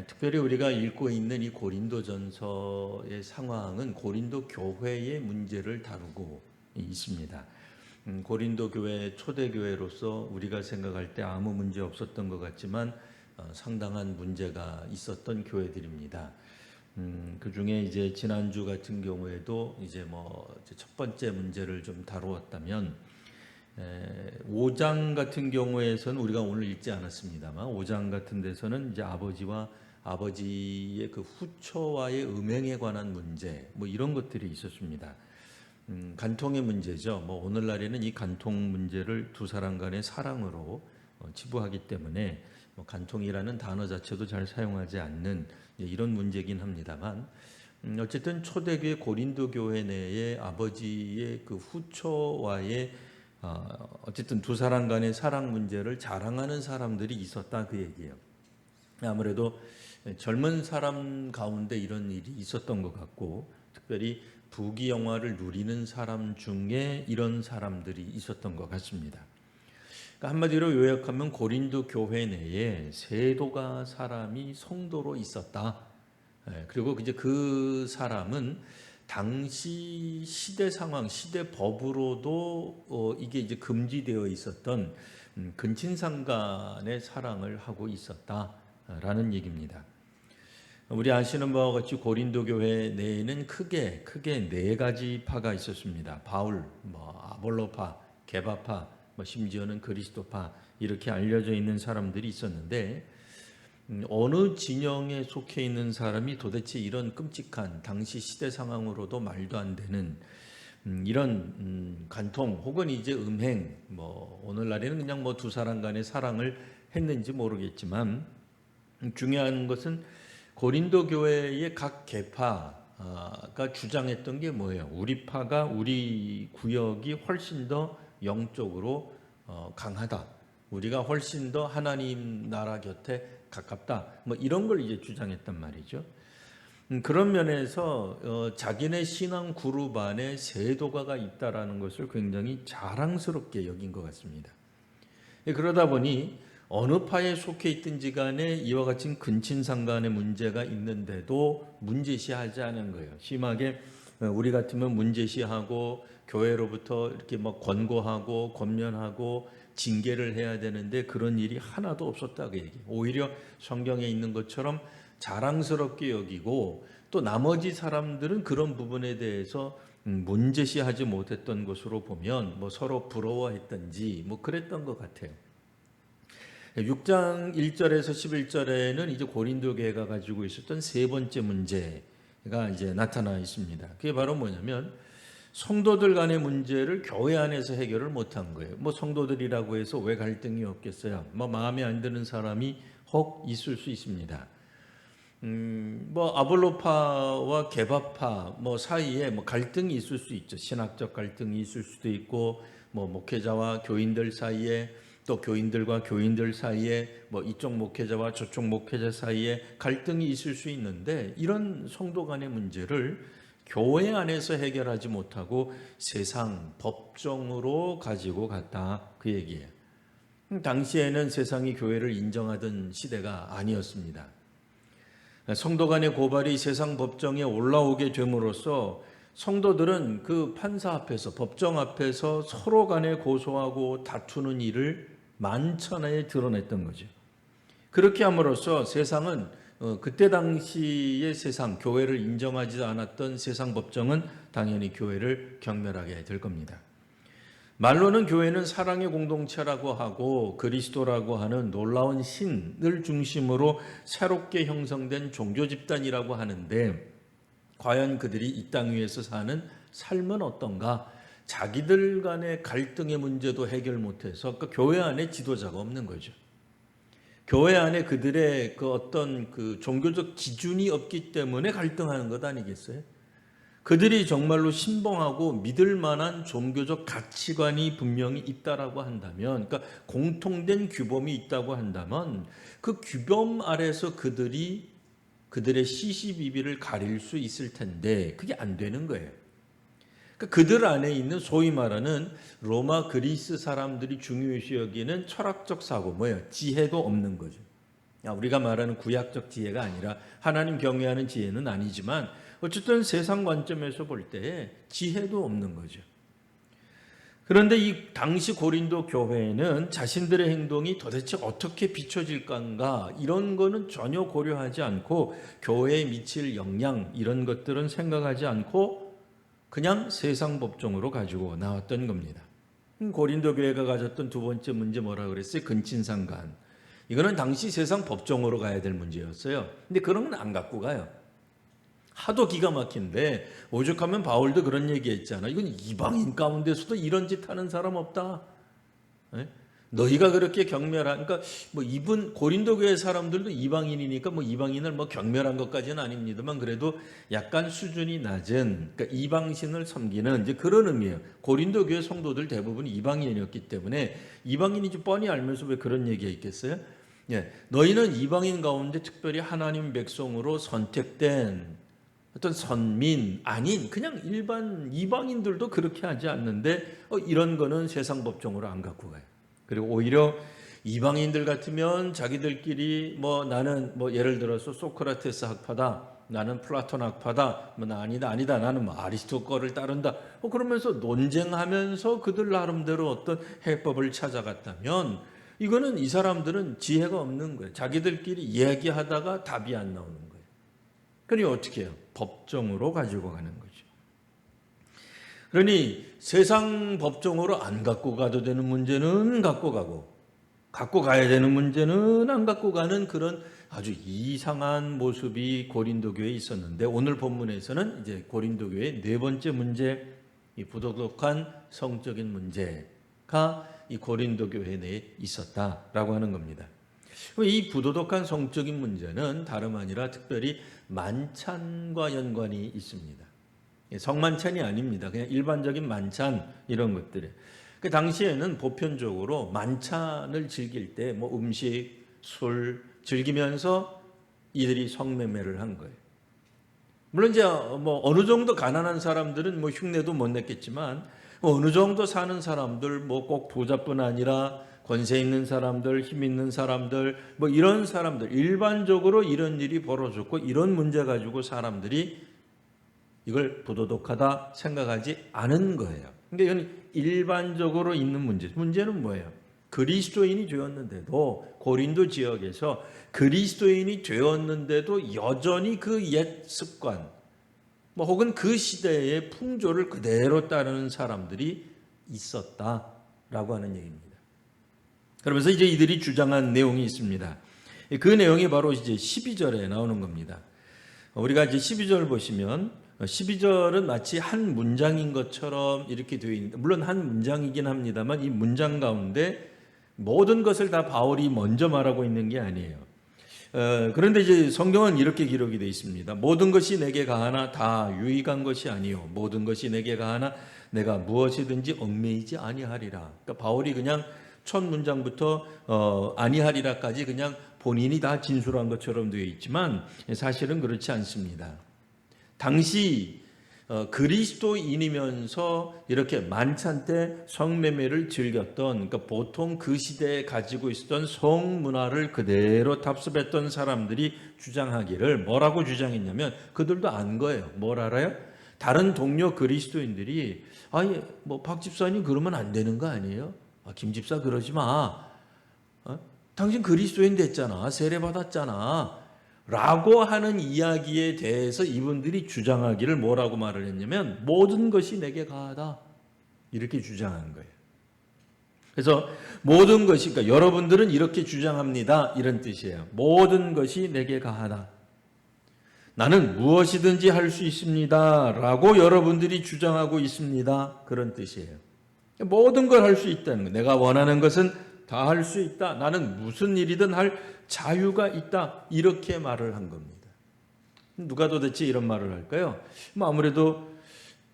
특별히 우리가 읽고 있는 이 고린도전서의 상황은 고린도 교회의 문제를 다루고 있습니다. 고린도 교회 초대교회로서 우리가 생각할 때 아무 문제 없었던 것 같지만 상당한 문제가 있었던 교회들입니다. 그 중에 이제 지난주 같은 경우에도 이제 첫 번째 문제를 좀 다루었다면 5장 같은 경우에서는 우리가 오늘 읽지 않았습니다만 5장 같은 데서는 이제 아버지와 아버지의 그 후처와의 음행에 관한 문제 이런 것들이 있었습니다. 간통의 문제죠. 오늘날에는 이 간통 문제를 두 사람 간의 사랑으로 치부하기 때문에 간통이라는 단어 자체도 잘 사용하지 않는 이런 문제긴 합니다만 어쨌든 초대교회 고린도 교회 내에 아버지의 그 후처와의 어쨌든 두 사람 간의 사랑 문제를 자랑하는 사람들이 있었다 그 얘기예요. 아무래도 젊은 사람 가운데 이런 일이 있었던 것 같고 특별히 부귀 영화를 누리는 사람 중에 이런 사람들이 있었던 것 같습니다. 그러니까 한마디로 요약하면 고린도 교회 내에 세도가 사람이 성도로 있었다. 그리고 이제 그 사람은 당시 시대 상황, 시대 법으로도 이게 이제 금지되어 있었던 근친상간의 사랑을 하고 있었다라는 얘기입니다. 우리 아시는 바와 같이 고린도 교회 내에는 크게 네 가지 파가 있었습니다. 바울, 아볼로파, 게바파, 심지어는 그리스도파 이렇게 알려져 있는 사람들이 있었는데 어느 진영에 속해 있는 사람이 도대체 이런 끔찍한 당시 시대 상황으로도 말도 안 되는 이런 간통 혹은 이제 음행 오늘날에는 그냥 두 사람 간의 사랑을 했는지 모르겠지만 중요한 것은 고린도 교회의 각 계파가 주장했던 게 뭐예요? 우리 파가 우리 구역이 훨씬 더 영적으로 강하다. 우리가 훨씬 더 하나님 나라 곁에 가깝다. 이런 걸 이제 주장했단 말이죠. 그런 면에서 자기네 신앙 그룹 안에 세도가가 있다라는 것을 굉장히 자랑스럽게 여긴 것 같습니다. 그러다 보니 어느 파에 속해 있든지 간에 이와 같은 근친상간의 문제가 있는데도 문제시하지 않은 거예요. 심하게 우리 같으면 문제시하고 교회로부터 이렇게 권고하고 권면하고 징계를 해야 되는데 그런 일이 하나도 없었다 그 얘기. 오히려 성경에 있는 것처럼 자랑스럽게 여기고 또 나머지 사람들은 그런 부분에 대해서 문제시하지 못했던 것으로 보면 서로 부러워했던지 그랬던 것 같아요. 6장 1절에서 11절에는 이제 고린도 교회가 가지고 있었던 세 번째 문제가 이제 나타나 있습니다. 그게 바로 뭐냐면 성도들 간의 문제를 교회 안에서 해결을 못한 거예요. 성도들이라고 해서 왜 갈등이 없겠어요? 마음에 안 드는 사람이 혹 있을 수 있습니다. 아볼로파와 게바파 사이에 갈등이 있을 수 있죠. 신학적 갈등이 있을 수도 있고 목회자와 교인들 사이에 또 교인들과 교인들 사이에 이쪽 목회자와 저쪽 목회자 사이에 갈등이 있을 수 있는데 이런 성도 간의 문제를 교회 안에서 해결하지 못하고 세상 법정으로 가지고 갔다 그 얘기예요. 당시에는 세상이 교회를 인정하던 시대가 아니었습니다. 성도 간의 고발이 세상 법정에 올라오게 됨으로써 성도들은 그 판사 앞에서 법정 앞에서 서로 간에 고소하고 다투는 일을 만천하에 드러냈던 거죠. 그렇게 함으로써 세상은 그때 당시의 세상, 교회를 인정하지 않았던 세상 법정은 당연히 교회를 경멸하게 될 겁니다. 말로는 교회는 사랑의 공동체라고 하고 그리스도라고 하는 놀라운 신을 중심으로 새롭게 형성된 종교 집단이라고 하는데 과연 그들이 이 땅 위에서 사는 삶은 어떤가? 자기들 간의 갈등의 문제도 해결 못해서 교회 안에 지도자가 없는 거죠. 교회 안에 그들의 어떤 종교적 기준이 없기 때문에 갈등하는 것 아니겠어요? 그들이 정말로 신봉하고 믿을 만한 종교적 가치관이 분명히 있다라고 한다면, 그러니까 공통된 규범이 있다고 한다면 그 규범 아래서 그들이 그들의 시시비비를 가릴 수 있을 텐데 그게 안 되는 거예요. 그러니까 그들 안에 있는 소위 말하는 로마 그리스 사람들이 중요시 여기는 철학적 사고, 지혜도 없는 거죠. 우리가 말하는 구약적 지혜가 아니라 하나님 경외하는 지혜는 아니지만 어쨌든 세상 관점에서 볼 때 지혜도 없는 거죠. 그런데 이 당시 고린도 교회는 자신들의 행동이 도대체 어떻게 비춰질 건가 이런 거는 전혀 고려하지 않고 교회에 미칠 영향 이런 것들은 생각하지 않고 그냥 세상 법정으로 가지고 나왔던 겁니다. 고린도 교회가 가졌던 두 번째 문제 뭐라 그랬어요? 근친상간. 이거는 당시 세상 법정으로 가야 될 문제였어요. 근데 그런 건 안 갖고 가요. 하도 기가 막힌데 오죽하면 바울도 그런 얘기했잖아. 이건 이방인 가운데서도 이런 짓 하는 사람 없다. 네? 너희가 그렇게 경멸한, 그러니까 뭐 이분 고린도 교회 사람들도 이방인이니까 뭐 이방인을 뭐 경멸한 것까지는 아닙니다만 그래도 약간 수준이 낮은, 그러니까 이방신을 섬기는 이제 그런 의미예요. 고린도 교회 성도들 대부분 이방인이었기 때문에 이방인인지 뻔히 알면서 왜 그런 얘기가 있겠어요? 예, 너희는 이방인 가운데 특별히 하나님 백성으로 선택된 어떤 선민 아닌 그냥 일반 이방인들도 그렇게 하지 않는데 이런 거는 세상 법정으로 안 갖고 가요. 그리고 오히려 이방인들 같으면 자기들끼리 뭐 나는 뭐 예를 들어서 소크라테스 학파다, 나는 플라톤 학파다, 뭐 나 아니다 나는 뭐 아리스토 거를 따른다 그러면서 논쟁하면서 그들 나름대로 어떤 해법을 찾아갔다면 이거는 이 사람들은 지혜가 없는 거예요. 자기들끼리 이야기하다가 답이 안 나오는 거예요. 그러니 어떻게 해요? 법정으로 가지고 가는 거죠. 그러니 세상 법정으로 안 갖고 가도 되는 문제는 갖고 가고 갖고 가야 되는 문제는 안 갖고 가는 그런 아주 이상한 모습이 고린도 교회에 있었는데 오늘 본문에서는 이제 고린도 교회의 네 번째 문제, 이 부도덕한 성적인 문제가 이 고린도 교회 내에 있었다라고 하는 겁니다. 이 부도덕한 성적인 문제는 다름 아니라 특별히 만찬과 연관이 있습니다. 성만찬이 아닙니다. 그냥 일반적인 만찬 이런 것들에. 그 당시에는 보편적으로 만찬을 즐길 때 뭐 음식, 술 즐기면서 이들이 성매매를 한 거예요. 물론 이제 뭐 어느 정도 가난한 사람들은 뭐 흉내도 못 냈겠지만 어느 정도 사는 사람들 뭐 꼭 부자뿐 아니라 권세 있는 사람들, 힘 있는 사람들, 뭐 이런 사람들 일반적으로 이런 일이 벌어졌고 이런 문제 가지고 사람들이 이걸 부도덕하다 생각하지 않은 거예요. 그러니까 이건 일반적으로 있는 문제. 문제는 뭐예요? 그리스도인이 되었는데도 고린도 지역에서 그리스도인이 되었는데도 여전히 그 옛 습관, 뭐 혹은 그 시대의 풍조를 그대로 따르는 사람들이 있었다라고 하는 얘기입니다. 그러면서 이제 이들이 주장한 내용이 있습니다. 그 내용이 바로 이제 12절에 나오는 겁니다. 우리가 이제 12절 보시면 12절은 마치 한 문장인 것처럼 이렇게 되어 있는데 물론 한 문장이긴 합니다만 이 문장 가운데 모든 것을 다 바울이 먼저 말하고 있는 게 아니에요. 그런데 이제 성경은 이렇게 기록이 되어 있습니다. 모든 것이 내게 가하나 다 유익한 것이 아니요 모든 것이 내게 가하나 내가 무엇이든지 얽매이지 아니하리라. 그러니까 바울이 그냥 첫 문장부터 아니하리라까지 그냥 본인이 다 진술한 것처럼 되어 있지만 사실은 그렇지 않습니다. 당시 그리스도인이면서 이렇게 만찬 때 성매매를 즐겼던, 그러니까 보통 그 시대에 가지고 있었던 성문화를 그대로 답습했던 사람들이 주장하기를 뭐라고 주장했냐면 그들도 안 거예요. 뭘 알아요? 다른 동료 그리스도인들이 아니 뭐 박 집사님 그러면 안 되는 거 아니에요? 김 집사 그러지 마. 당신 그리스도인 됐잖아. 세례 받았잖아. 라고 하는 이야기에 대해서 이분들이 주장하기를 뭐라고 말을 했냐면 모든 것이 내게 가하다. 이렇게 주장한 거예요. 그래서 모든 것이, 그러니까 여러분들은 이렇게 주장합니다. 이런 뜻이에요. 모든 것이 내게 가하다. 나는 무엇이든지 할 수 있습니다. 라고 여러분들이 주장하고 있습니다. 그런 뜻이에요. 모든 걸 할 수 있다는 거예요. 내가 원하는 것은 다 할 수 있다. 나는 무슨 일이든 할 자유가 있다. 이렇게 말을 한 겁니다. 누가 도대체 이런 말을 할까요? 뭐 아무래도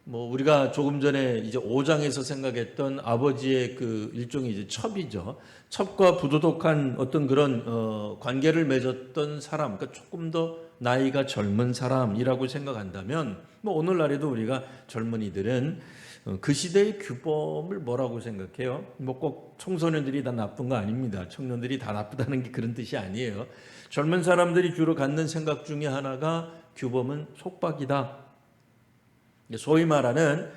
뭐 우리가 조금 전에 이제 5장에서 생각했던 아버지의 그 일종의 이제 첩이죠. 첩과 부도덕한 어떤 그런 관계를 맺었던 사람, 그러니까 조금 더 나이가 젊은 사람이라고 생각한다면 뭐 오늘날에도 우리가 젊은이들은 그 시대의 규범을 뭐라고 생각해요? 뭐 꼭 청소년들이 다 나쁜 거 아닙니다. 청년들이 다 나쁘다는 게 그런 뜻이 아니에요. 젊은 사람들이 주로 갖는 생각 중에 하나가 규범은 속박이다. 소위 말하는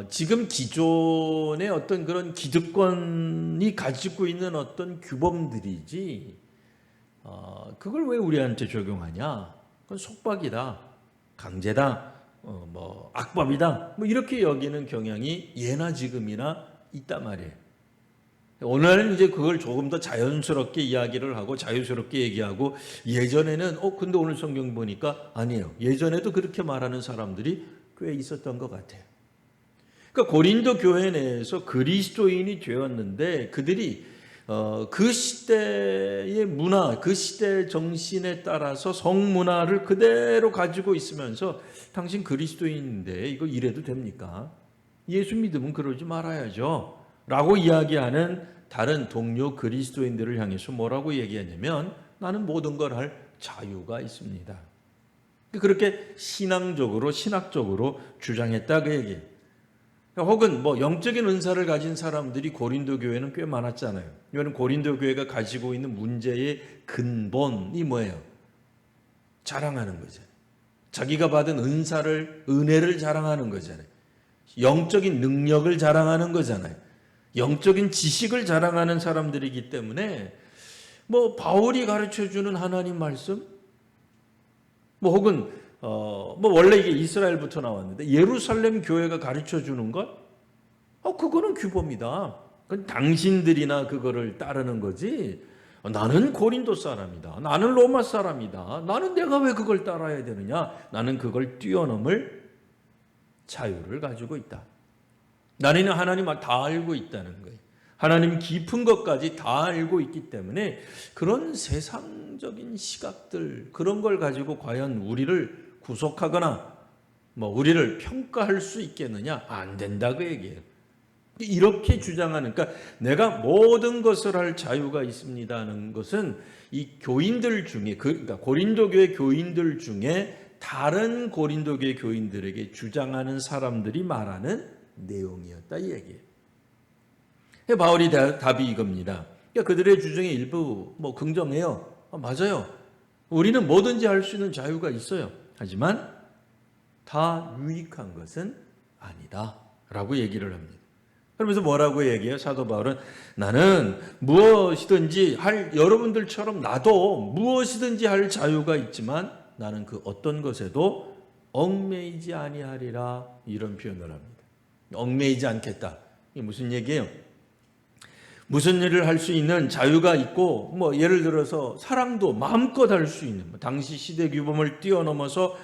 지금 기존의 어떤 그런 기득권이 가지고 있는 어떤 규범들이지 그걸 왜 우리한테 적용하냐? 그건 속박이다, 강제다, 뭐 악법이다, 뭐 이렇게 여기는 경향이 예나 지금이나 있단 말이에요. 오늘은 이제 그걸 조금 더 자연스럽게 이야기를 하고 자유스럽게 얘기하고 예전에는 근데 오늘 성경 보니까 아니에요. 예전에도 그렇게 말하는 사람들이 꽤 있었던 것 같아요. 그러니까 고린도 교회 내에서 그리스도인이 되었는데 그들이 그 시대의 문화, 그 시대의 정신에 따라서 성문화를 그대로 가지고 있으면서 당신 그리스도인인데 이거 이래도 됩니까? 예수 믿으면 그러지 말아야죠 라고 이야기하는 다른 동료 그리스도인들을 향해서 뭐라고 얘기하냐면 나는 모든 걸 할 자유가 있습니다. 그렇게 신학적으로 주장했다 그 얘기예요. 혹은 뭐 영적인 은사를 가진 사람들이 고린도 교회는 꽤 많았잖아요. 이거는 고린도 교회가 가지고 있는 문제의 근본이 뭐예요? 자랑하는 거잖아요. 자기가 받은 은혜를 자랑하는 거잖아요. 영적인 능력을 자랑하는 거잖아요. 영적인 지식을 자랑하는 사람들이기 때문에 뭐 바울이 가르쳐주는 하나님 말씀, 뭐 혹은 뭐 원래 이게 이스라엘부터 나왔는데 예루살렘 교회가 가르쳐주는 것, 그거는 규범이다. 그건 당신들이나 그거를 따르는 거지. 나는 고린도 사람이다. 나는 로마 사람이다. 나는 내가 왜 그걸 따라야 되느냐? 나는 그걸 뛰어넘을 자유를 가지고 있다. 나는 하나님을 다 알고 있다는 거예요. 하나님 깊은 것까지 다 알고 있기 때문에 그런 세상적인 시각들, 그런 걸 가지고 과연 우리를 구속하거나 뭐 우리를 평가할 수 있겠느냐? 안 된다 그 얘기예요. 이렇게 주장하는, 그러니까 내가 모든 것을 할 자유가 있습니다는 것은 이 교인들 중에, 그러니까 고린도 교회 교인들 중에 다른 고린도 교회 교인들에게 주장하는 사람들이 말하는 내용이었다 이 얘기예요. 바울이 답이 이겁니다. 그러니까 그들의 주장의 일부 뭐 긍정해요. 맞아요. 우리는 뭐든지 할 수 있는 자유가 있어요. 하지만 다 유익한 것은 아니다 라고 얘기를 합니다. 그러면서 뭐라고 얘기해요? 사도 바울은 나는 무엇이든지 여러분들처럼 나도 무엇이든지 할 자유가 있지만 나는 그 어떤 것에도 얽매이지 아니하리라 이런 표현을 합니다. 얽매이지 않겠다. 이게 무슨 얘기예요? 무슨 일을 할 수 있는 자유가 있고 뭐 예를 들어서 사랑도 마음껏 할 수 있는 당시 시대 규범을 뛰어넘어서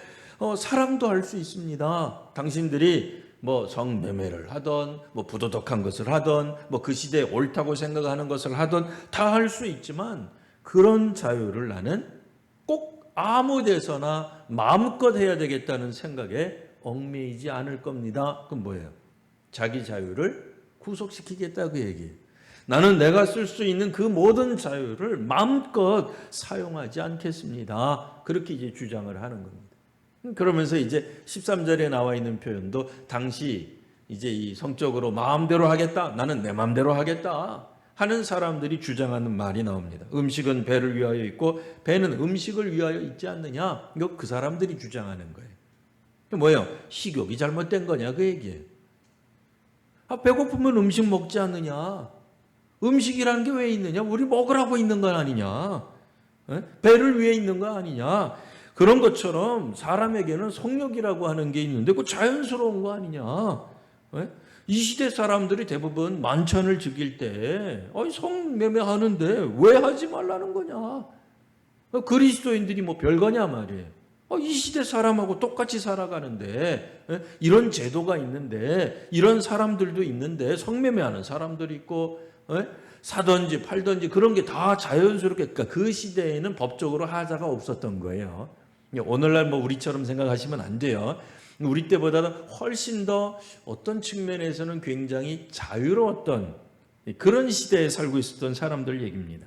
사랑도 할 수 있습니다. 당신들이 뭐 성매매를 하던 뭐 부도덕한 것을 하던 뭐 그 시대에 옳다고 생각하는 것을 하던 다 할 수 있지만 그런 자유를 나는 꼭 아무 데서나 마음껏 해야 되겠다는 생각에 얽매이지 않을 겁니다. 그건 뭐예요? 자기 자유를 구속시키겠다 그 얘기예요. 나는 내가 쓸 수 있는 그 모든 자유를 마음껏 사용하지 않겠습니다. 그렇게 이제 주장을 하는 겁니다. 그러면서 이제 13절에 나와 있는 표현도 당시 이제 이 성적으로 마음대로 하겠다, 나는 내 마음대로 하겠다 하는 사람들이 주장하는 말이 나옵니다. 음식은 배를 위하여 있고 배는 음식을 위하여 있지 않느냐? 이거 그 사람들이 주장하는 거예요. 뭐예요? 식욕이 잘못된 거냐 그 얘기예요. 배고프면 음식 먹지 않느냐? 음식이라는 게 왜 있느냐? 우리 먹으라고 있는 건 아니냐? 배를 위해 있는 거 아니냐? 그런 것처럼 사람에게는 성욕이라고 하는 게 있는데 그 자연스러운 거 아니냐? 이 시대 사람들이 대부분 만찬을 즐길 때 성매매 하는데 왜 하지 말라는 거냐? 그리스도인들이 뭐 별거냐 말이에요. 이 시대 사람하고 똑같이 살아가는데 이런 제도가 있는데 이런 사람들도 있는데 성매매하는 사람들이 있고 사든지 팔든지 그런 게 다 자연스럽게, 그러니까 그 시대에는 법적으로 하자가 없었던 거예요. 오늘날 뭐 우리처럼 생각하시면 안 돼요. 우리 때보다는 훨씬 더 어떤 측면에서는 굉장히 자유로웠던 그런 시대에 살고 있었던 사람들 얘기입니다.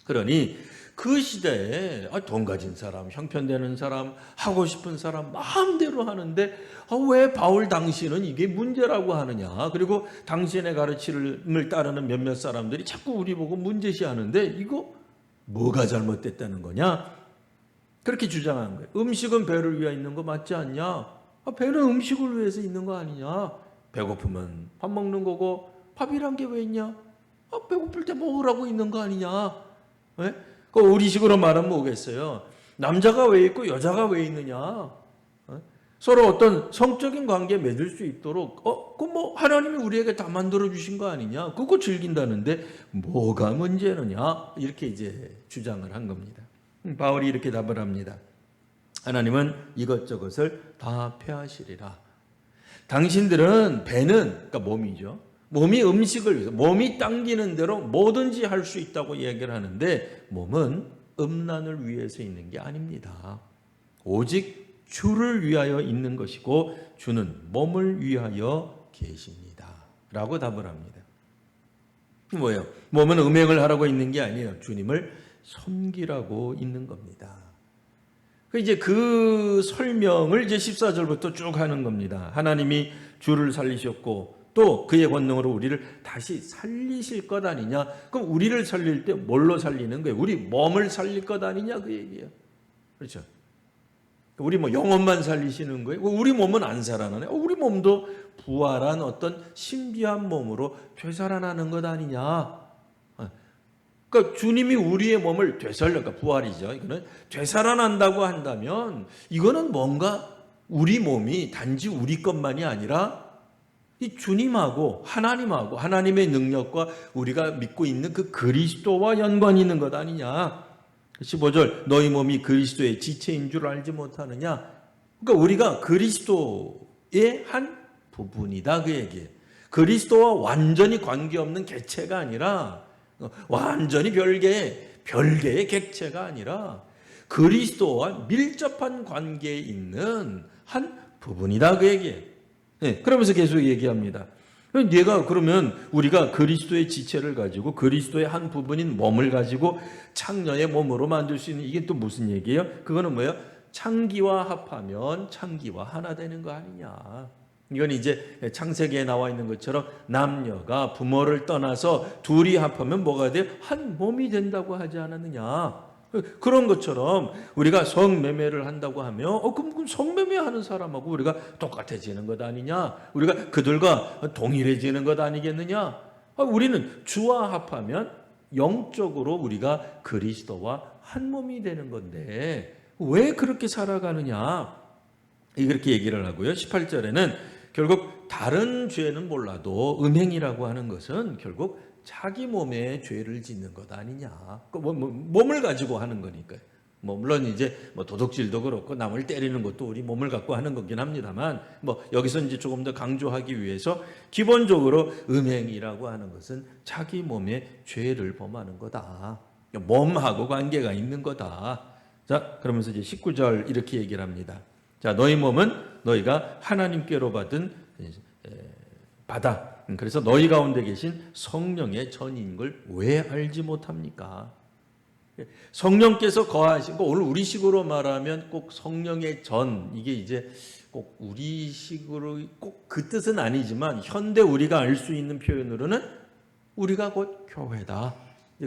그러니 그 시대에 돈 가진 사람, 형편되는 사람, 하고 싶은 사람 마음대로 하는데 왜 바울 당신은 이게 문제라고 하느냐. 그리고 당신의 가르침을 따르는 몇몇 사람들이 자꾸 우리 보고 문제시하는데 이거 뭐가 잘못됐다는 거냐. 그렇게 주장하는 거예요. 음식은 배를 위해 있는 거 맞지 않냐. 배는 음식을 위해서 있는 거 아니냐. 배고프면 밥 먹는 거고 밥이란 게 왜 있냐. 배고플 때 먹으라고 있는 거 아니냐. 네? 우리식으로 말하면 뭐겠어요? 남자가 왜 있고 여자가 왜 있느냐? 서로 어떤 성적인 관계에 맺을 수 있도록 하나님이 우리에게 다 만들어 주신 거 아니냐? 그거 즐긴다는데 뭐가 문제느냐? 이렇게 이제 주장을 한 겁니다. 바울이 이렇게 답을 합니다. 하나님은 이것저것을 다 폐하시리라. 당신들은 배는 그러니까 몸이죠. 몸이 음식을 위해서 몸이 당기는 대로 뭐든지 할 수 있다고 얘기를 하는데 몸은 음란을 위해서 있는 게 아닙니다. 오직 주를 위하여 있는 것이고 주는 몸을 위하여 계십니다. 라고 답을 합니다. 뭐예요? 몸은 음행을 하라고 있는 게 아니에요. 주님을 섬기라고 있는 겁니다. 이제 그 설명을 이제 14절부터 쭉 하는 겁니다. 하나님이 주를 살리셨고 또 그의 권능으로 우리를 다시 살리실 것 아니냐. 그럼 우리를 살릴 때 뭘로 살리는 거예요? 우리 몸을 살릴 것 아니냐 그 얘기예요. 그렇죠? 우리 영혼만 살리시는 거예요? 우리 몸은 안 살아나네. 우리 몸도 부활한 어떤 신비한 몸으로 되살아나는 것 아니냐. 그러니까 주님이 우리의 몸을 그러니까 부활이죠. 이거는 되살아난다고 한다면 이거는 뭔가 우리 몸이 단지 우리 것만이 아니라 이 주님하고 하나님하고 하나님의 능력과 우리가 믿고 있는 그 그리스도와 연관이 있는 것 아니냐. 15절 너희 몸이 그리스도의 지체인 줄 알지 못하느냐. 그러니까 우리가 그리스도의 한 부분이다 그 얘기예요. 그리스도와 완전히 관계없는 객체가 아니라 완전히 별개의 객체가 아니라 그리스도와 밀접한 관계에 있는 한 부분이다 그 얘기예요. 네, 그러면서 계속 얘기합니다. 내가 그러면 우리가 그리스도의 지체를 가지고 그리스도의 한 부분인 몸을 가지고 창녀의 몸으로 만들 수 있는 이게 또 무슨 얘기예요? 그거는 뭐예요? 창기와 합하면 창기와 하나 되는 거 아니냐. 이건 이제 창세기에 나와 있는 것처럼 남녀가 부모를 떠나서 둘이 합하면 뭐가 돼요? 한 몸이 된다고 하지 않았느냐. 그런 것처럼 우리가 성매매를 한다고 하면 그럼 성매매하는 사람하고 우리가 똑같아지는 것 아니냐? 우리가 그들과 동일해지는 것 아니겠느냐? 우리는 주와 합하면 영적으로 우리가 그리스도와 한 몸이 되는 건데 왜 그렇게 살아가느냐? 이렇게 얘기를 하고요. 18절에는 결국 다른 죄는 몰라도 음행이라고 하는 것은 결국 자기 몸에 죄를 짓는 것 아니냐. 몸을 가지고 하는 거니까요. 물론 이제 도둑질도 그렇고 남을 때리는 것도 우리 몸을 갖고 하는 거긴 합니다만 여기서 이제 조금 더 강조하기 위해서 기본적으로 음행이라고 하는 것은 자기 몸에 죄를 범하는 거다. 몸하고 관계가 있는 거다. 자, 그러면서 이제 19절 이렇게 얘기를 합니다. 자, 너희 몸은 너희가 하나님께로 받아. 그래서 너희 가운데 계신 성령의 전인 걸 왜 알지 못합니까? 성령께서 거하시고 오늘 우리식으로 말하면 꼭 성령의 전 이게 이제 꼭 우리식으로 꼭 그 뜻은 아니지만 현대 우리가 알 수 있는 표현으로는 우리가 곧 교회다.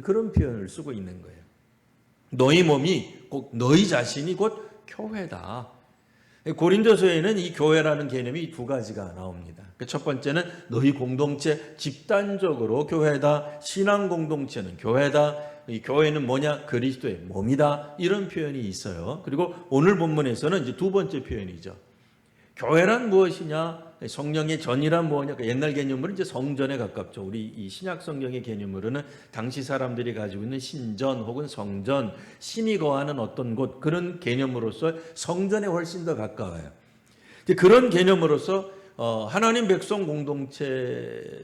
그런 표현을 쓰고 있는 거예요. 너희 몸이 꼭 너희 자신이 곧 교회다. 고린도서에는 이 교회라는 개념이 두 가지가 나옵니다. 첫 번째는 너희 공동체 집단적으로 교회다. 신앙 공동체는 교회다. 이 교회는 뭐냐? 그리스도의 몸이다. 이런 표현이 있어요. 그리고 오늘 본문에서는 이제 두 번째 표현이죠. 교회란 무엇이냐? 성령의 전이란 뭐냐? 옛날 개념으로 이제 성전에 가깝죠. 우리 이 신약 성경의 개념으로는 당시 사람들이 가지고 있는 신전 혹은 성전, 신이 거하는 어떤 곳 그런 개념으로서 성전에 훨씬 더 가까워요. 그런 개념으로서 하나님 백성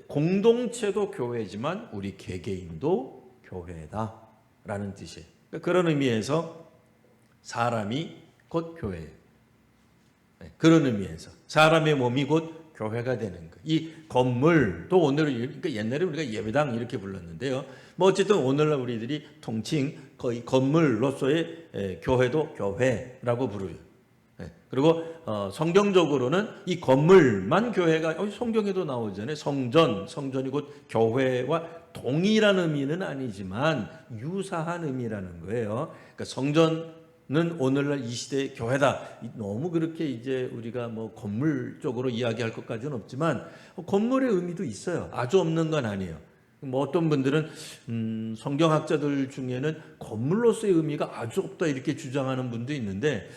공동체도 교회지만 우리 개개인도 교회다라는 뜻이에요. 그런 의미에서 사람이 곧 교회예요. 그런 의미에서 사람의 몸이 곧 교회가 되는 거예요. 이 건물도 오늘 그러니까 옛날에 우리가 예배당 이렇게 불렀는데요. 뭐 어쨌든 오늘날 우리들이 통칭 거의 건물로서의 교회도 교회라고 부르요. 그리고 성경적으로는 이 건물만 교회가 성경에도 나오잖아요. 성전이 곧 교회와 동일한 의미는 아니지만 유사한 의미라는 거예요. 그러니까 성전은 오늘날 이 시대의 교회다. 너무 그렇게 이제 우리가 뭐 건물 쪽으로 이야기할 것까지는 없지만 건물의 의미도 있어요. 아주 없는 건 아니에요. 뭐 어떤 분들은 성경학자들 중에는 건물로서의 의미가 아주 없다 이렇게 주장하는 분도 있는데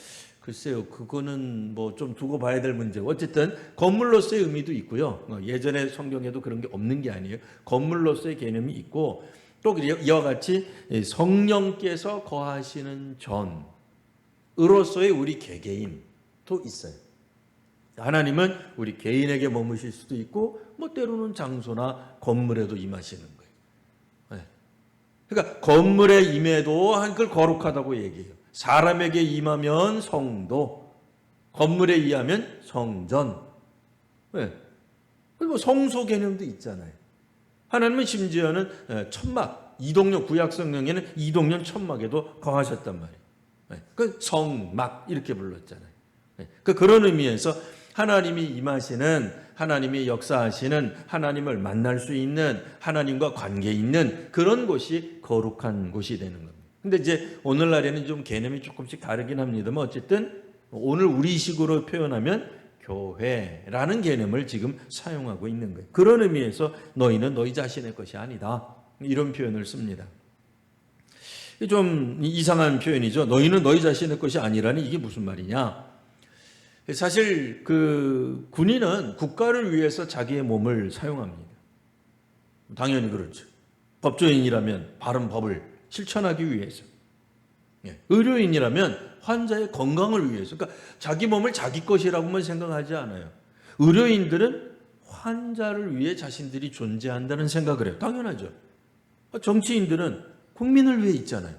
글쎄요, 그거는 뭐 좀 두고 봐야 될 문제고 어쨌든 건물로서의 의미도 있고요. 예전에 성경에도 그런 게 없는 게 아니에요. 건물로서의 개념이 있고 또 이와 같이 성령께서 거하시는 전으로서의 우리 개개인도 있어요. 하나님은 우리 개인에게 머무실 수도 있고 뭐 때로는 장소나 건물에도 임하시는 거예요. 그러니까 건물에 임해도 한글 거룩하다고 얘기해요. 사람에게 임하면 성도, 건물에 임하면 성전. 왜? 뭐 성소 개념도 있잖아요. 하나님은 심지어는 천막, 이동령 구약 성경에는 이동령 천막에도 거하셨단 말이에요. 그 성막 이렇게 불렀잖아요. 그런 의미에서 하나님이 임하시는, 하나님이 역사하시는, 하나님을 만날 수 있는, 하나님과 관계 있는 그런 곳이 거룩한 곳이 되는 겁니다. 근데 이제 오늘날에는 좀 개념이 조금씩 다르긴 합니다만 어쨌든 오늘 우리식으로 표현하면 교회라는 개념을 지금 사용하고 있는 거예요. 그런 의미에서 너희는 너희 자신의 것이 아니다. 이런 표현을 씁니다. 좀 이상한 표현이죠. 너희는 너희 자신의 것이 아니라니 이게 무슨 말이냐. 사실 그 군인은 국가를 위해서 자기의 몸을 사용합니다. 당연히 그렇죠. 법조인이라면 바른 법을 실천하기 위해서, 의료인이라면 환자의 건강을 위해서, 그러니까 자기 몸을 자기 것이라고만 생각하지 않아요. 의료인들은 환자를 위해 자신들이 존재한다는 생각을 해요. 당연하죠. 정치인들은 국민을 위해 있잖아요.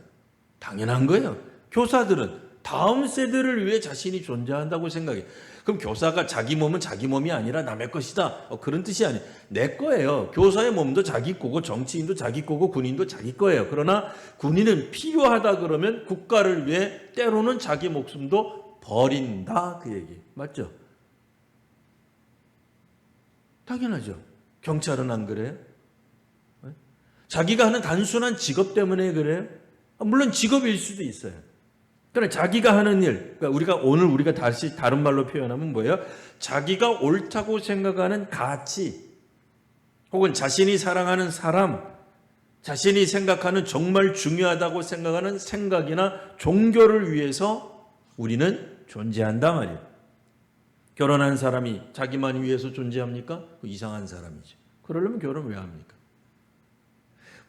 당연한 거예요. 교사들은 다음 세대를 위해 자신이 존재한다고 생각해요. 그럼 교사가 자기 몸은 자기 몸이 아니라 남의 것이다. 그런 뜻이 아니에요. 내 거예요. 교사의 몸도 자기 거고 정치인도 자기 거고 군인도 자기 거예요. 그러나 군인은 필요하다 그러면 국가를 위해 때로는 자기 목숨도 버린다. 그 얘기. 맞죠? 당연하죠. 경찰은 안 그래요? 자기가 하는 단순한 직업 때문에 그래요? 물론 직업일 수도 있어요. 그러나 자기가 하는 일, 그러니까 우리가 다시 다른 말로 표현하면 뭐예요? 자기가 옳다고 생각하는 가치, 혹은 자신이 사랑하는 사람, 자신이 생각하는 정말 중요하다고 생각하는 생각이나 종교를 위해서 우리는 존재한다 말이에요. 결혼한 사람이 자기만 위해서 존재합니까? 이상한 사람이죠. 그러려면 결혼 왜 합니까?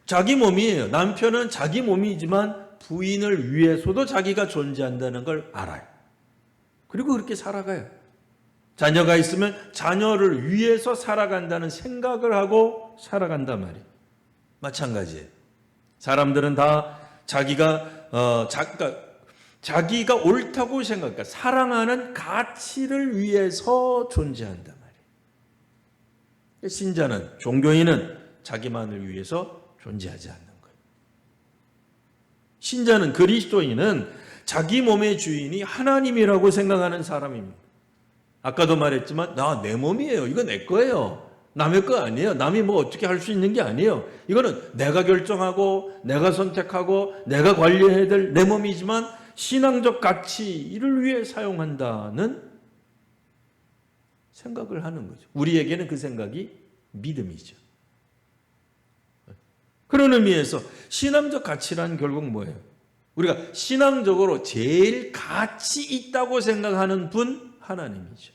자기 몸이에요. 남편은 자기 몸이지만 부인을 위해서도 자기가 존재한다는 걸 알아요. 그리고 그렇게 살아가요. 자녀가 있으면 자녀를 위해서 살아간다는 생각을 하고 살아간단 말이에요. 마찬가지예요. 사람들은 다 자기가 옳다고 생각할까 사랑하는 가치를 위해서 존재한단 말이에요. 신자는, 종교인은 자기만을 위해서 존재하지 않는 거예요. 신자는, 그리스도인은 자기 몸의 주인이 하나님이라고 생각하는 사람입니다. 아까도 말했지만 내 몸이에요. 이거 내 거예요. 남의 거 아니에요. 남이 뭐 어떻게 할 수 있는 게 아니에요. 이거는 내가 결정하고 내가 선택하고 내가 관리해야 될 내 몸이지만 신앙적 가치를 위해 사용한다는 생각을 하는 거죠. 우리에게는 그 생각이 믿음이죠. 그런 의미에서 신앙적 가치란 결국 뭐예요? 우리가 신앙적으로 제일 가치 있다고 생각하는 분 하나님이죠.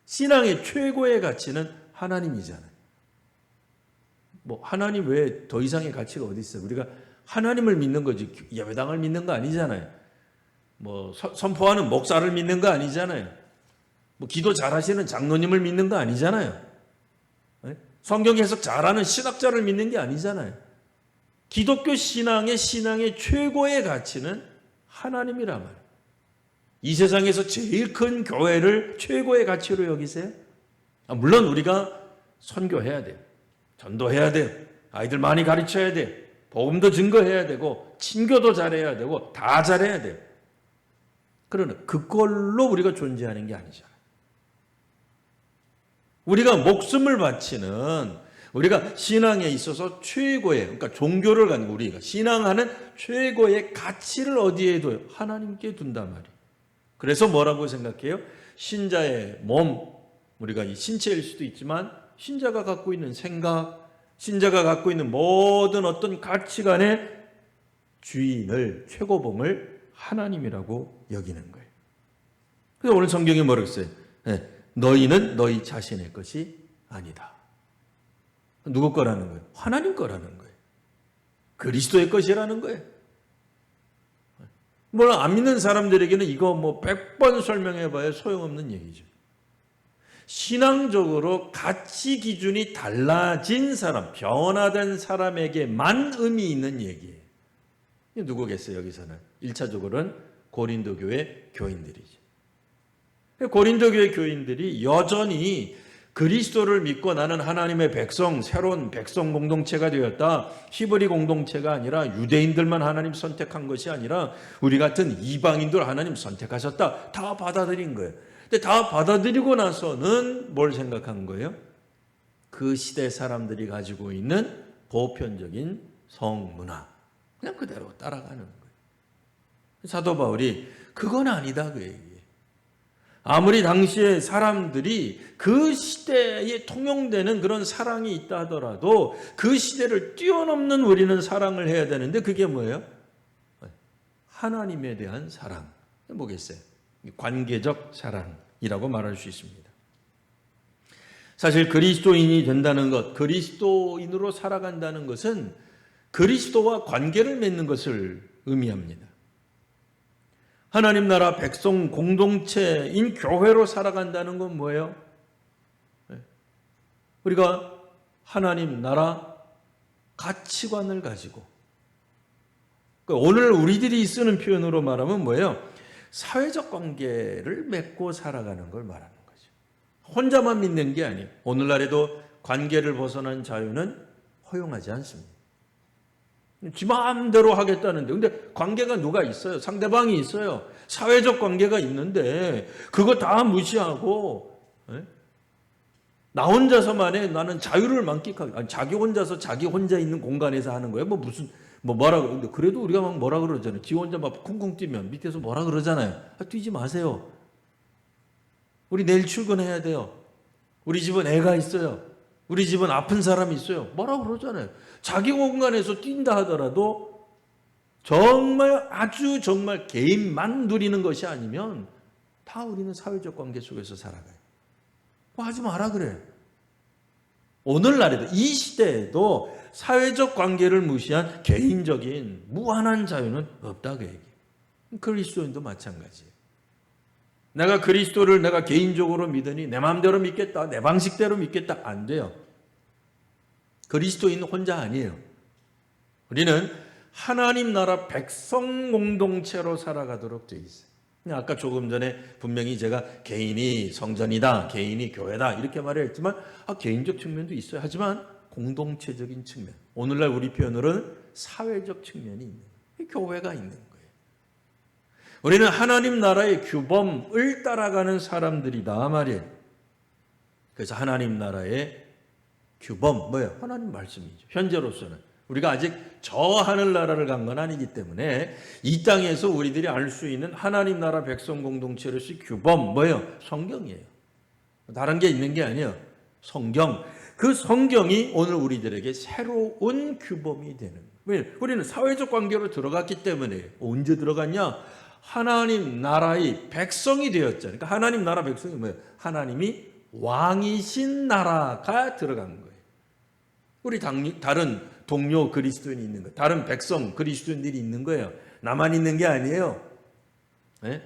신앙의 최고의 가치는 하나님이잖아요. 뭐 하나님 외에 더 이상의 가치가 어디 있어요? 우리가 하나님을 믿는 거지 예배당을 믿는 거 아니잖아요. 뭐 선포하는 목사를 믿는 거 아니잖아요. 뭐 기도 잘하시는 장로님을 믿는 거 아니잖아요. 성경 해석 잘하는 신학자를 믿는 게 아니잖아요. 기독교 신앙의 최고의 가치는 하나님이란 말이에요. 이 세상에서 제일 큰 교회를 최고의 가치로 여기세요? 물론 우리가 선교해야 돼요. 전도해야 돼요. 아이들 많이 가르쳐야 돼요. 복음도 증거해야 되고 친교도 잘해야 되고 다 잘해야 돼요. 그러나 그걸로 우리가 존재하는 게 아니잖아요. 우리가 목숨을 바치는, 우리가 신앙에 있어서 최고의, 그러니까 종교를 갖는, 우리가 신앙하는 최고의 가치를 어디에 둬요? 하나님께 둔단 말이에요. 그래서 뭐라고 생각해요? 신자의 몸, 우리가 이 신체일 수도 있지만 신자가 갖고 있는 생각, 신자가 갖고 있는 모든 어떤 가치관의 주인을, 최고봉을 하나님이라고 여기는 거예요. 그래서 오늘 성경에 뭐라고 했어요? 너희는 너희 자신의 것이 아니다. 누구 거라는 거예요? 하나님 거라는 거예요. 그리스도의 것이라는 거예요. 물론 안 믿는 사람들에게는 이거 뭐 100번 설명해봐야 소용없는 얘기죠. 신앙적으로 가치 기준이 달라진 사람, 변화된 사람에게만 의미 있는 얘기예요. 누구겠어요, 여기서는? 1차적으로는 고린도 교회 교인들이죠. 고린도 교회 교인들이 여전히 그리스도를 믿고 나는 하나님의 백성, 새로운 백성 공동체가 되었다. 히브리 공동체가 아니라 유대인들만 하나님 선택한 것이 아니라 우리 같은 이방인들 하나님 선택하셨다. 다 받아들인 거예요. 근데 다 받아들이고 나서는 뭘 생각한 거예요? 그 시대 사람들이 가지고 있는 보편적인 성문화, 그냥 그대로 따라가는 거예요. 사도 바울이 그건 아니다 그 얘기예요. 아무리 당시에 사람들이 그 시대에 통용되는 그런 사랑이 있다 하더라도 그 시대를 뛰어넘는 우리는 사랑을 해야 되는데 그게 뭐예요? 하나님에 대한 사랑. 뭐겠어요? 관계적 사랑이라고 말할 수 있습니다. 사실 그리스도인이 된다는 것, 그리스도인으로 살아간다는 것은 그리스도와 관계를 맺는 것을 의미합니다. 하나님 나라 백성 공동체인 교회로 살아간다는 건 뭐예요? 우리가 하나님 나라 가치관을 가지고, 오늘 우리들이 쓰는 표현으로 말하면 뭐예요? 사회적 관계를 맺고 살아가는 걸 말하는 거죠. 혼자만 믿는 게 아니에요. 오늘날에도 관계를 벗어난 자유는 허용하지 않습니다. 지 마음대로 하겠다는데, 근데 관계가 누가 있어요? 상대방이 있어요. 사회적 관계가 있는데 그거 다 무시하고 나 혼자서만의 나는 자유를 만끽하고, 아니, 자기 혼자서 자기 혼자 있는 공간에서 하는 거예요. 뭐라 그러는데, 그래도 우리가 막 뭐라 그러잖아요. 지 혼자 막 쿵쿵 뛰면 밑에서 뭐라 그러잖아요. 뛰지 마세요. 우리 내일 출근해야 돼요. 우리 집은 애가 있어요. 우리 집은 아픈 사람이 있어요. 뭐라 그러잖아요. 자기 공간에서 뛴다 하더라도 정말 아주 정말 개인만 누리는 것이 아니면 다 우리는 사회적 관계 속에서 살아가요. 뭐 하지 마라 그래. 오늘날에도 이 시대에도 사회적 관계를 무시한 개인적인 무한한 자유는 없다 그 얘기예요. 그리스도인도 마찬가지예요. 내가 그리스도를 내가 개인적으로 믿으니 내 마음대로 믿겠다, 내 방식대로 믿겠다, 안 돼요. 그리스도인은 혼자 아니에요. 우리는 하나님 나라 백성 공동체로 살아가도록 되어 있어요. 아까 조금 전에 분명히 제가 개인이 성전이다, 개인이 교회다 이렇게 말했지만 개인적 측면도 있어요. 하지만 공동체적인 측면, 오늘날 우리 표현으로는 사회적 측면이 있는 거예요. 교회가 있는 거예요. 우리는 하나님 나라의 규범을 따라가는 사람들이다 말이에요. 그래서 하나님 나라의 규범 뭐예요? 하나님 말씀이죠. 현재로서는 우리가 아직 저 하늘나라를 간 건 아니기 때문에 이 땅에서 우리들이 알 수 있는 하나님 나라 백성 공동체로서의 규범 뭐예요? 성경이에요. 다른 게 있는 게 아니에요. 성경. 그 성경이 오늘 우리들에게 새로운 규범이 되는 거예요. 왜? 우리는 사회적 관계로 들어갔기 때문에. 언제 들어갔냐? 하나님 나라의 백성이 되었잖아요. 그러니까 하나님 나라 백성이 뭐예요? 하나님이 왕이신 나라가 들어간 거예요. 우리 다른 동료 그리스도인이 있는 거예요. 다른 백성 그리스도인들이 있는 거예요. 나만 있는 게 아니에요. 네?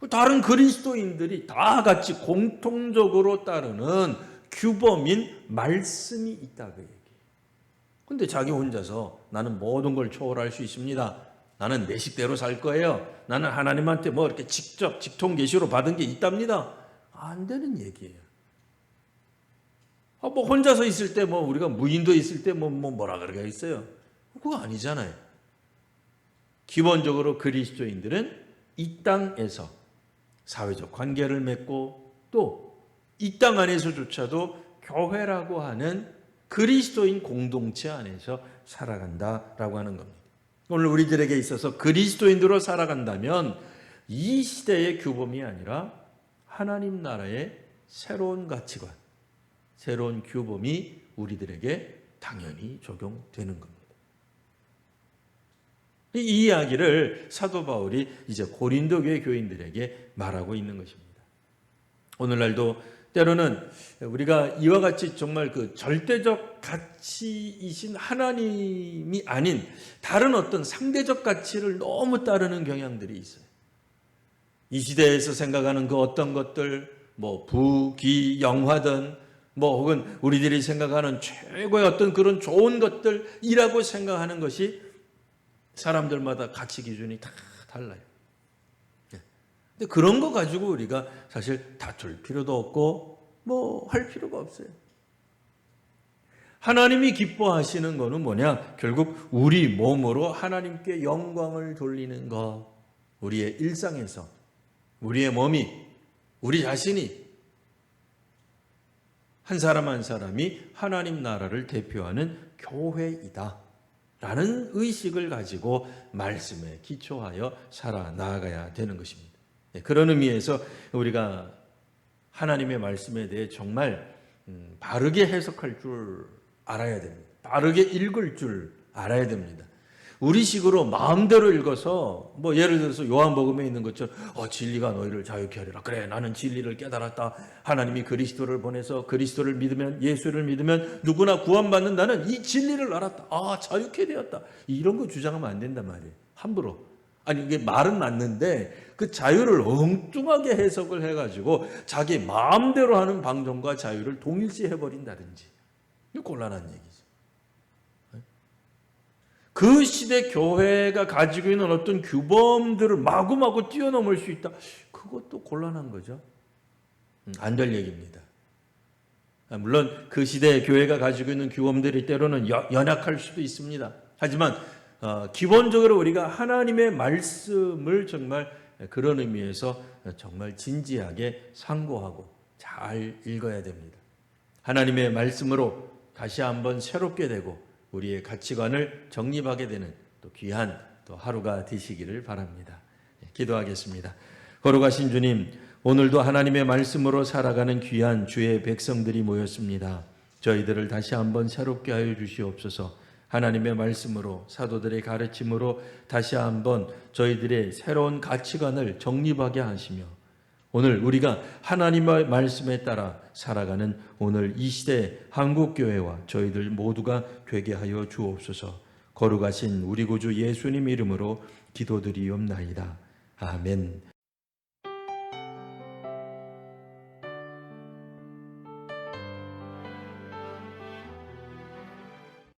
다른 그리스도인들이 다 같이 공통적으로 따르는 규범인 말씀이 있다 그 얘기예요. 근데 자기 혼자서 나는 모든 걸 초월할 수 있습니다. 나는 내 식대로 살 거예요. 나는 하나님한테 뭐 이렇게 직접 직통 계시로 받은 게 있답니다. 안 되는 얘기예요. 뭐 혼자서 있을 때 뭐 우리가 무인도 있을 때 뭐라 그러겠어요? 그거 아니잖아요. 기본적으로 그리스도인들은 이 땅에서 사회적 관계를 맺고 또 이 땅 안에서조차도 교회라고 하는 그리스도인 공동체 안에서 살아간다라고 하는 겁니다. 오늘 우리들에게 있어서 그리스도인으로 살아간다면 이 시대의 규범이 아니라 하나님 나라의 새로운 가치관, 새로운 규범이 우리들에게 당연히 적용되는 겁니다. 이 이야기를 사도 바울이 이제 고린도 교회 교인들에게 말하고 있는 것입니다. 오늘날도 때로는 우리가 이와 같이 정말 그 절대적 가치이신 하나님이 아닌 다른 어떤 상대적 가치를 너무 따르는 경향들이 있어요. 이 시대에서 생각하는 그 어떤 것들, 뭐 부귀 영화든 뭐 혹은 우리들이 생각하는 최고의 어떤 그런 좋은 것들이라고 생각하는 것이 사람들마다 가치 기준이 다 달라요. 근데 그런 거 가지고 우리가 사실 다툴 필요도 없고 뭐 할 필요가 없어요. 하나님이 기뻐하시는 거는 뭐냐? 결국 우리 몸으로 하나님께 영광을 돌리는 것. 우리의 일상에서 우리의 몸이, 우리 자신이 한 사람 한 사람이 하나님 나라를 대표하는 교회이다 라는 의식을 가지고 말씀에 기초하여 살아나가야 되는 것입니다. 그런 의미에서 우리가 하나님의 말씀에 대해 정말 바르게 해석할 줄 알아야 됩니다. 바르게 읽을 줄 알아야 됩니다. 우리식으로 마음대로 읽어서 뭐 예를 들어서 요한복음에 있는 것처럼 진리가 너희를 자유케 하리라. 그래, 나는 진리를 깨달았다. 하나님이 그리스도를 보내서 그리스도를 믿으면, 예수를 믿으면 누구나 구원받는다는 이 진리를 알았다. 자유케 되었다. 이런 거 주장하면 안 된단 말이에요. 함부로. 아니, 이게 말은 맞는데 그 자유를 엉뚱하게 해석을 해가지고 자기 마음대로 하는 방종과 자유를 동일시해버린다든지, 이거 곤란한 얘기죠. 그 시대 교회가 가지고 있는 어떤 규범들을 마구마구 뛰어넘을 수 있다. 그것도 곤란한 거죠. 안 될 얘기입니다. 물론 그 시대의 교회가 가지고 있는 규범들이 때로는 연약할 수도 있습니다. 하지만 기본적으로 우리가 하나님의 말씀을 정말 그런 의미에서 정말 진지하게 상고하고 잘 읽어야 됩니다. 하나님의 말씀으로 다시 한번 새롭게 되고 우리의 가치관을 정립하게 되는 또 귀한 또 하루가 되시기를 바랍니다. 기도하겠습니다. 거룩하신 주님, 오늘도 하나님의 말씀으로 살아가는 귀한 주의 백성들이 모였습니다. 저희들을 다시 한번 새롭게 하여 주시옵소서. 하나님의 말씀으로, 사도들의 가르침으로 다시 한번 저희들의 새로운 가치관을 정립하게 하시며 오늘 우리가 하나님의 말씀에 따라 살아가는 오늘 이 시대의 한국교회와 저희들 모두가 되게 하여 주옵소서. 거룩하신 우리 구주 예수님 이름으로 기도드리옵나이다. 아멘.